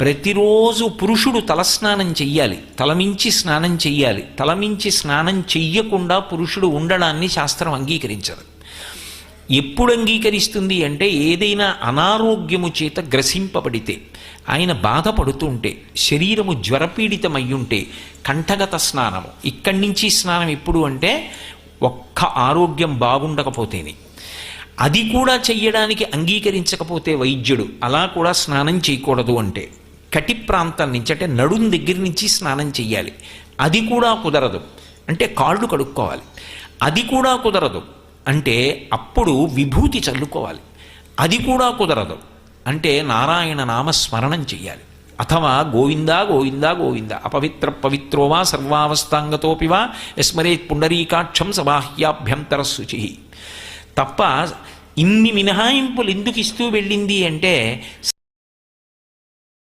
ప్రతిరోజు పురుషుడు తలస్నానం చెయ్యాలి, తలమించి స్నానం చెయ్యాలి. తలమించి స్నానం చెయ్యకుండా పురుషుడు ఉండడాన్ని శాస్త్రం అంగీకరించదు. ఎప్పుడు అంగీకరిస్తుంది అంటే ఏదైనా అనారోగ్యము చేత గ్రసింపబడితే, ఆయన బాధపడుతుంటే, శరీరము జ్వరపీడితమయ్యుంటే కంఠగత స్నానము. ఇక్కడి నుంచి స్నానం ఎప్పుడు అంటే ఒక్క ఆరోగ్యం బాగుండకపోతేనే. అది కూడా చెయ్యడానికి అంగీకరించకపోతే వైద్యుడు అలా కూడా స్నానం చేయకూడదు అంటే కటి ప్రాంతం నుంచి అంటే నడుం దగ్గర నుంచి స్నానం చెయ్యాలి. అది కూడా కుదరదు అంటే కాళ్ళు కడుక్కోవాలి. అది కూడా కుదరదు అంటే అప్పుడు విభూతి చల్లుకోవాలి. అది కూడా కుదరదు అంటే నారాయణ నామస్మరణం చెయ్యాలి. అథవా గోవిందా గోవిందా గోవింద అపవిత్ర పవిత్రోవా సర్వావస్థాంగతోపివా యస్మరేత్ పుండరీకాక్షం సబాహ్యాభ్యంతర శుచి. తప్ప ఇన్ని మినహాయింపులు ఎందుకు ఇస్తూ వెళ్ళింది అంటే